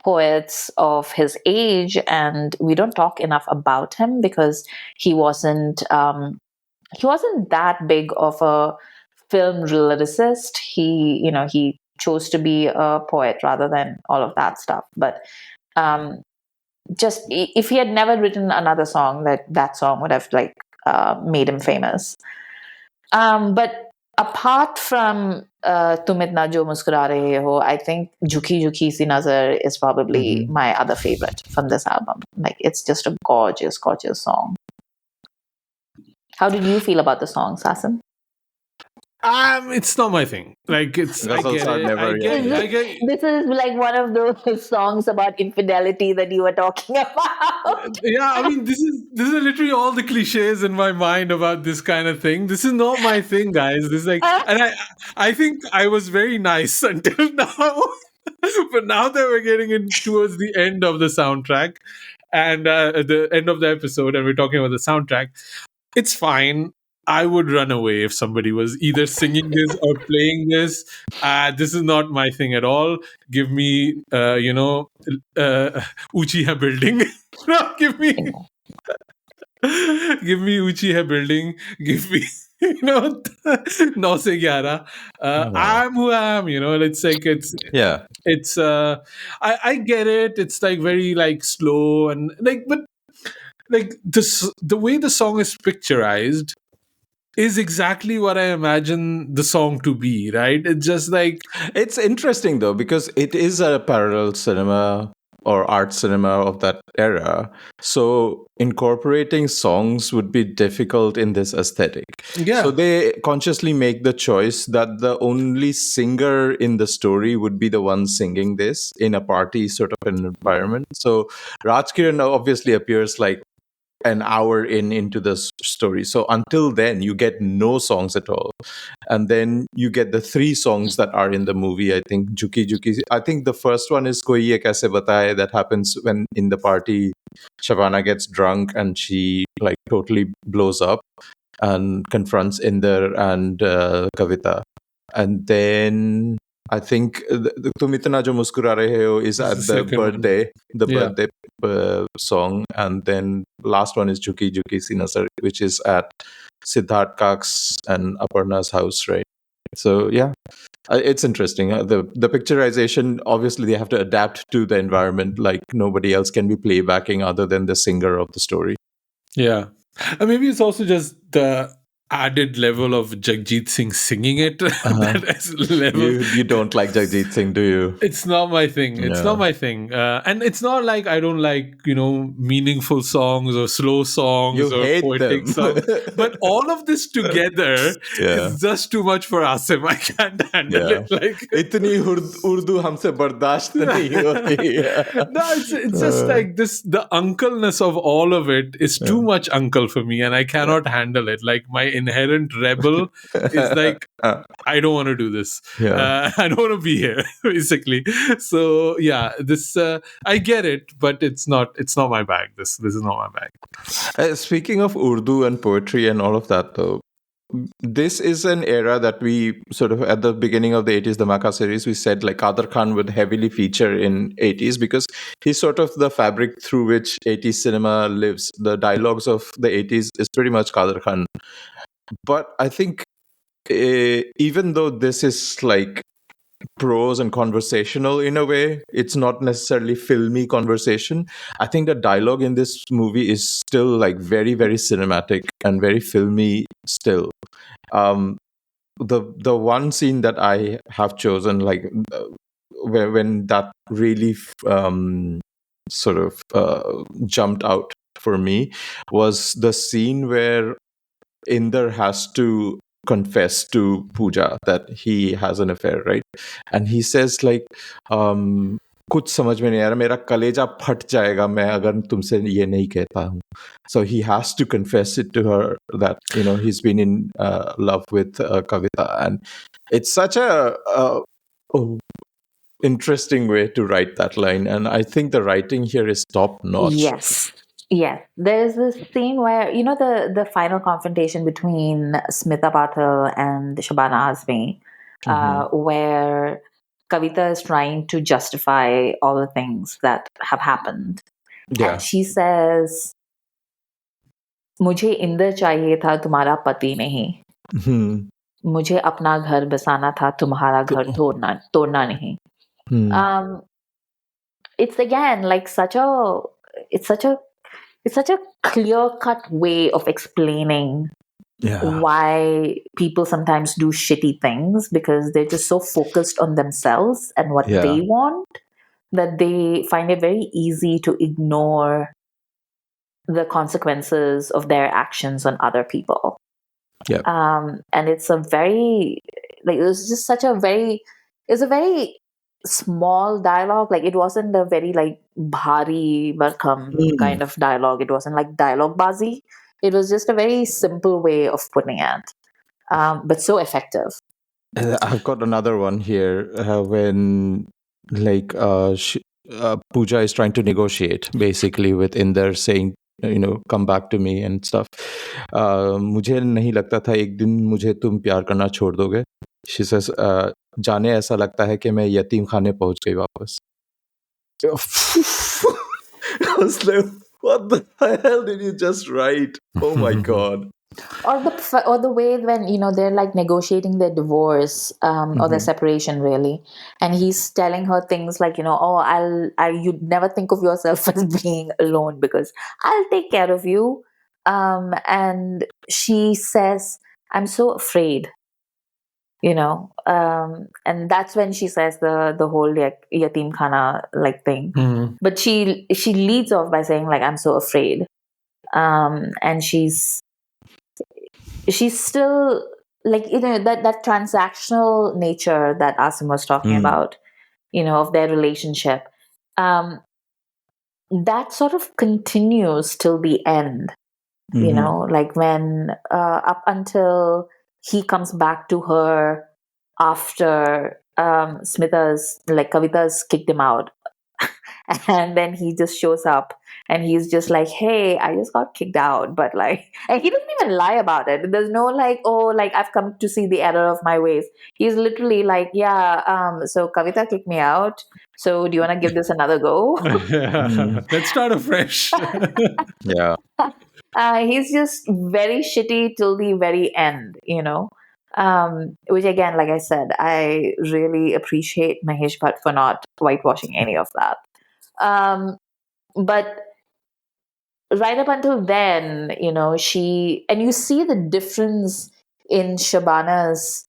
poets of his age, and we don't talk enough about him because he wasn't that big of a film lyricist. He chose to be a poet rather than all of that stuff. But just if he had never written another song, that song would have like made him famous. But apart from Tum Itna Jo Muskura Rahe Ho, I think Jhuki Jhuki Si Nazar is probably my other favorite from this album. Like, it's just a gorgeous, gorgeous song. How did you feel about the song, Asim? It's not my thing. Like, it's I get it. This is like one of those songs about infidelity that you were talking about. Yeah, I mean, this is literally all the cliches in my mind about this kind of thing. This is not my thing, guys. This is like, and I think I was very nice until now, but now that we're getting in towards the end of the soundtrack and the end of the episode, and we're talking about the soundtrack, it's fine. I would run away if somebody was either singing this or playing this. This is not my thing at all. Give me, Uchi Hai Building. No, give me Uchi Hai Building. Give me, 9 se 11. I'm who I am. It's like it's I get it. It's like very like slow and like, but like this, the way the song is picturized is exactly what I imagine the song to be, right? It's just like... It's interesting, though, because it is a parallel cinema or art cinema of that era. So incorporating songs would be difficult in this aesthetic. Yeah. So they consciously make the choice that the only singer in the story would be the one singing this in a party sort of an environment. So Raj Kiran obviously appears like an hour into the story. So until then, you get no songs at all. And then you get the 3 songs that are in the movie. I think Jhuki Jhuki. I think the first one is Koi Ye Kaise Bataye. That happens when in the party, Shabana gets drunk and she like totally blows up and confronts Inder and Kavita. And then I think the Tum Itna Jo Muskura Rahe Ho is at the birthday, birthday song, and then last one is Jhuki Jhuki Si Nazar, which is at Siddharth Kak's and Aparna's house, right? So yeah, it's interesting. The picturization, obviously, they have to adapt to the environment. Like nobody else can be playbacking other than the singer of the story. Yeah, and maybe it's also just the added level of Jagjit Singh singing it. That level. You don't like Jagjit Singh, do you? It's not my thing. It's not my thing. And it's not like I don't like, meaningful songs or slow songs or poetic songs. But all of this together is just too much for Asim. I can't handle it. Like, Itni Urdu humse bardasht nahi hoti. No, it's just like this. The uncleness of all of it is too much uncle for me, and I cannot handle it. Like my inherent rebel is like, I don't want to do this. I don't want to be here, basically. So yeah, this I get it, but it's not my bag. This is not my bag. Speaking of Urdu and poetry and all of that, though, this is an era that we sort of, at the beginning of the 80s Dhamaka series, we said like Kader Khan would heavily feature in 80s because he's sort of the fabric through which 80s cinema lives. The dialogues of the 80s is pretty much Kader Khan. But I think even though this is like prose and conversational in a way, it's not necessarily filmy conversation. I think the dialogue in this movie is still like very, very cinematic and very filmy still. The one scene that I have chosen, like when that really sort of jumped out for me, was the scene where Inder has to confess to Pooja that he has an affair, right? And he says like, कुछ समझ में नहीं आ रहा, मेरा कलेजा फट जाएगा मैं अगर तुमसे ये नहीं कहता हूँ. So he has to confess it to her that, you know, he's been in love with Kavita. And it's such a interesting way to write that line. And I think the writing here is top notch. Yes. There's this scene where, you know, the final confrontation between Smita Patil and Shabana Azmi, where Kavita is trying to justify all the things that have happened. Yeah. And she says, मुझे इंदर चाहिए था तुम्हारा पति नहीं. मुझे अपना घर बसाना था तुम्हारा घर तोड़ना नहीं. It's again like such a clear-cut way of explaining why people sometimes do shitty things, because they're just so focused on themselves and what they want that they find it very easy to ignore the consequences of their actions on other people. Yeah. And it's a very, like, it's a very small dialogue. Like, it wasn't a very like bhari barkham kind of dialogue. It wasn't like dialogue bazi. It was just a very simple way of putting it, but so effective. I've got another one here when like Pooja is trying to negotiate basically with Inder, saying, you know, come back to me and stuff. मुझे नहीं लगता था एक दिन मुझे तुम प्यार करना छोड़ दोगे. She says, जाने ऐसा लगता है कि मैं यतीम खाने पहुंच गई वापस. I was like, what the hell did you just write? Oh my god. Or the way when, you know, they're like negotiating their divorce or their separation, really, and he's telling her things like, you know, you'd never think of yourself as being alone because I'll take care of you, and she says, I'm so afraid, you know, and that's when she says the whole like yatim khana like thing. But she leads off by saying like, I'm so afraid, and she's still like, you know, that transactional nature that Asim was talking about, you know, of their relationship, that sort of continues till the end, you know, like when up until he comes back to her after Smita's, like, Kavita's kicked him out. And then he just shows up and he's just like, hey, I just got kicked out. But like, and he doesn't even lie about it. There's no like, oh, like, I've come to see the error of my ways. He's literally like, yeah, so Kavita kicked me out. So do you want to give this another go? Let's start afresh. Yeah. He's just very shitty till the very end, you know. Which again, like I said, I really appreciate Mahesh Bhatt for not whitewashing any of that. But right up until then, you know, and you see the difference in Shabana's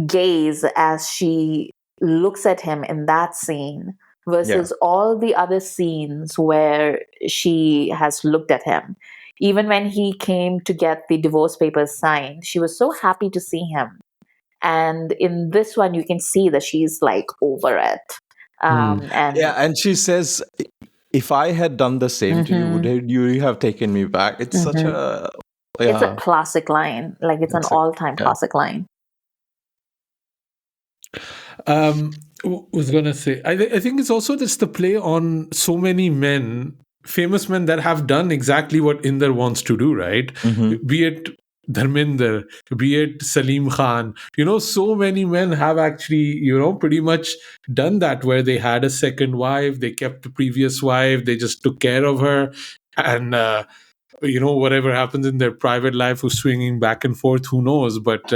gaze as she looks at him in that scene versus all the other scenes where she has looked at him. Even when he came to get the divorce papers signed, she was so happy to see him. And in this one, you can see that she's like over it. And she says, if I had done the same to you, would you have taken me back? It's such a... It's a classic line. Like, it's an all-time classic line. Was going to say, I think it's also just the play on so many men, famous men that have done exactly what Inder wants to do, right? Be it Dharminder, be it Salim Khan. So many men have actually, pretty much done that, where they had a second wife, they kept the previous wife, they just took care of her, and whatever happens in their private life, who's swinging back and forth, who knows. But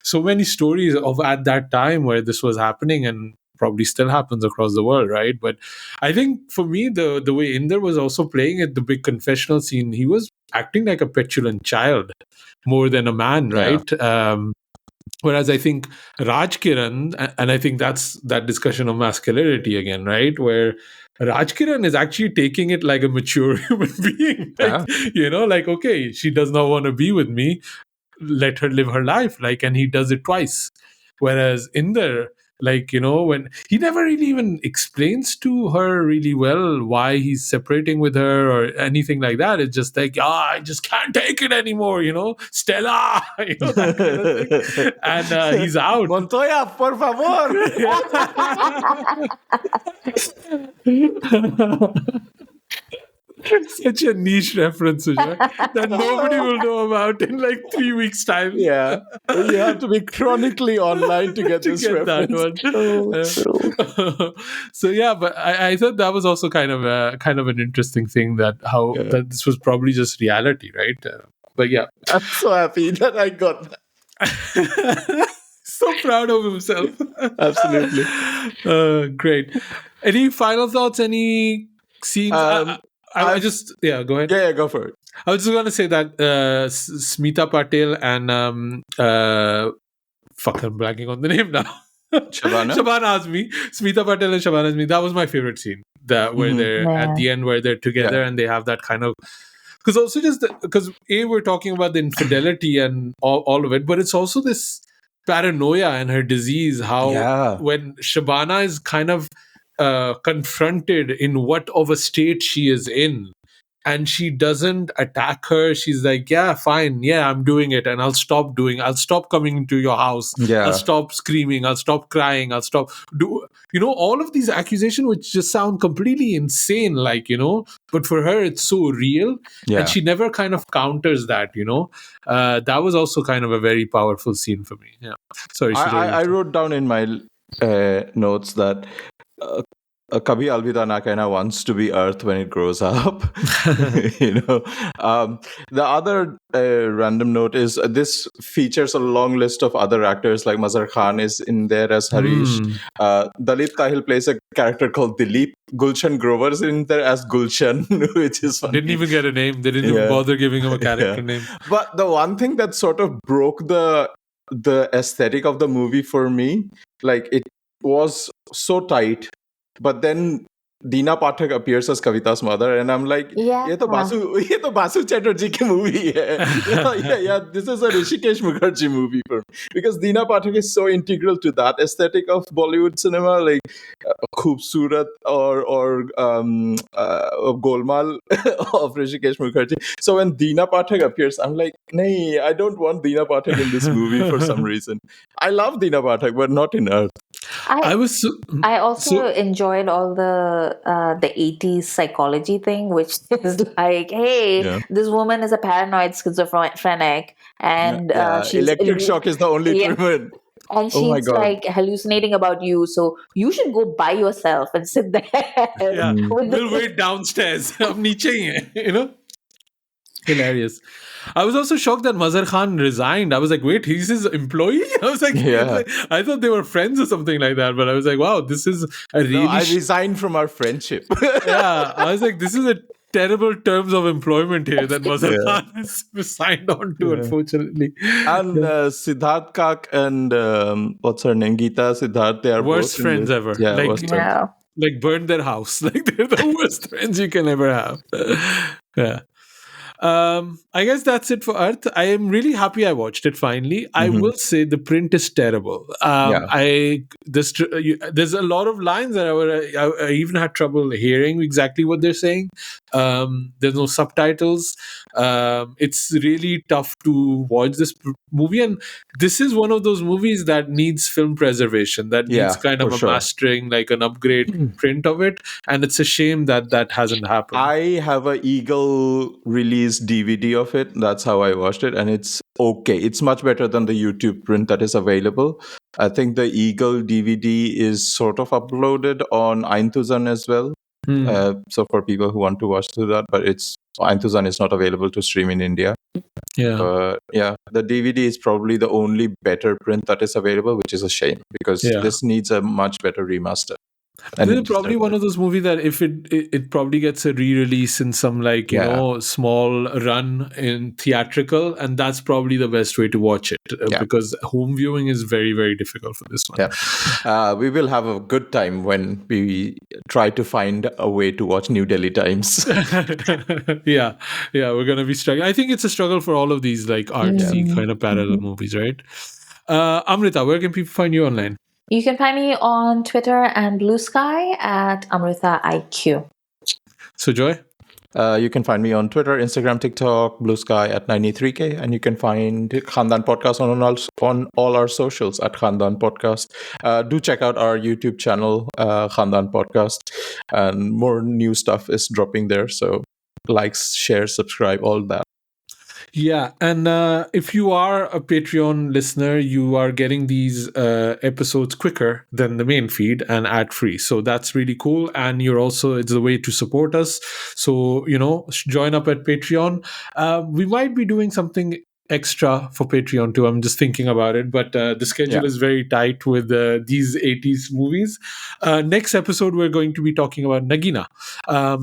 so many stories of at that time where this was happening, and probably still happens across the world, right? But I think for me, the way Inder was also playing it, the big confessional scene, he was acting like a petulant child more than a man, right? Whereas I think Raj Kiran, and I think that's that discussion of masculinity again, right? Where Raj Kiran is actually taking it like a mature human being. Like, okay, she does not want to be with me. Let her live her life. And he does it twice. Whereas Inder, when he never really even explains to her really well why he's separating with her or anything like that. It's just like, I just can't take it anymore, Stella, that kind of thing. And he's out. Montoya, por favor. Such a niche reference, Vijay, that nobody will know about in 3 weeks' time. Yeah, you have to be chronically online to get this reference. That one. So yeah, but I thought that was also kind of an interesting thing, that that this was probably just reality, right? But yeah, I'm so happy that I got that. So proud of himself. Absolutely. Great. Any final thoughts? Any scenes? I just go ahead. Yeah, go for it. I was just going to say that Smita Patil and I'm blanking on the name now. Shabana Azmi, Smita Patil and Shabana Azmi. That was my favorite scene. Where they're at the end, where they're together and they have that kind of. Because also because we're talking about the infidelity and all of it, but it's also this paranoia and her disease. How when Shabana is kind of confronted in what of a state she is in, and she doesn't attack her, she's like, yeah, fine, I'm doing it, and I'll stop coming into your house, I'll stop screaming, I'll stop crying, I'll stop all of these accusations which just sound completely insane, but for her it's so real, and she never kind of counters that. That was also kind of a very powerful scene for me. Sorry, I wrote down in my notes that Kabhi Alvida Na Kehna wants to be Arth when it grows up. The other random note is this features a long list of other actors, like Mazhar Khan is in there as Harish. Dalit Kahil plays a character called Dilip. Gulshan Grover is in there as Gulshan, which is funny. Didn't even get a name. They didn't even bother giving him a character name. But the one thing that sort of broke the aesthetic of the movie for me, it was so tight. But then Deena Pathak appears as Kavita's mother, and I'm like, ये तो Basu Chatterjee की movie है. This is a Rishikesh Mukherjee movie for me. Because Deena Pathak is so integral to that aesthetic of Bollywood cinema, like Khubsurat or Golmaal of Rishikesh Mukherjee. So when Deena Pathak appears, I'm like, nahi, I don't want Deena Pathak in this movie for some reason. I love Deena Pathak, but not in Arth. I also enjoyed all the 80s psychology thing, which is like, hey, this woman is a paranoid schizophrenic, and she's electric shock is the only treatment. And she's hallucinating about you, so you should go by yourself and sit there. We'll wait downstairs. I'm niche hi hai, Hilarious. I was also shocked that Mazhar Khan resigned. I was like, wait, he's his employee? I was like, I thought they were friends or something like that. But I was like, wow, this is a really... I resigned from our friendship. I was like, this is a terrible terms of employment here that Mazhar Khan has signed on to, unfortunately. And Siddharth Kak and what's her name? Geeta Siddharth, they are worst friends ever. Like burn their house. Like they're the worst friends you can ever have. I guess that's it for Arth. I am really happy I watched it finally. I will say the print is terrible. There's a lot of lines that I even had trouble hearing exactly what they're saying. There's no subtitles. It's really tough to watch this movie, and this is one of those movies that needs film preservation, that needs kind of a mastering, like an upgrade print of it, and it's a shame that hasn't happened. I have an Eagle release released DVD of it. That's how I watched it, and it's okay. It's much better than the YouTube print that is available. I think the Eagle DVD is sort of uploaded on Eintuzan as well. So for people who want to watch through that, but Eintuzan is not available to stream in India. Yeah. The DVD is probably the only better print that is available, which is a shame because this needs a much better remaster. And this is probably one of those movies that if it probably gets a re-release in some small run in theatrical, and that's probably the best way to watch it because home viewing is very, very difficult for this one. Yeah, we will have a good time when we try to find a way to watch New Delhi Times. yeah, we're gonna be struggling. I think it's a struggle for all of these like artsy kind of parallel movies, right? Amrita, where can people find you online? You can find me on Twitter and Blue Sky at Amrita IQ. So, Joy? You can find me on Twitter, Instagram, TikTok, Blue Sky at 93K. And you can find Khandaan Podcast on all our socials at Khandaan Podcast. Do check out our YouTube channel, Khandaan Podcast. And more new stuff is dropping there. So likes, share, subscribe, all that. Yeah, and if you are a Patreon listener, you are getting these episodes quicker than the main feed and ad-free. So that's really cool. And it's a way to support us. So, join up at Patreon. We might be doing something extra for Patreon too. I'm just thinking about it, but the schedule is very tight with these 80s movies. Next episode, we're going to be talking about Nagina.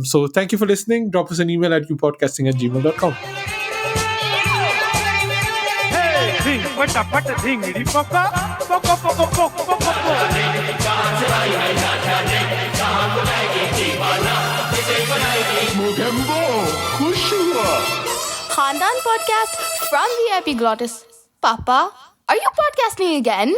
So thank you for listening. Drop us an email at youpodcasting@gmail.com. पटापट धिंगड़ी पका पका पका पका पका Khandaan podcast from the Epiglottis. Papa, are you podcasting again?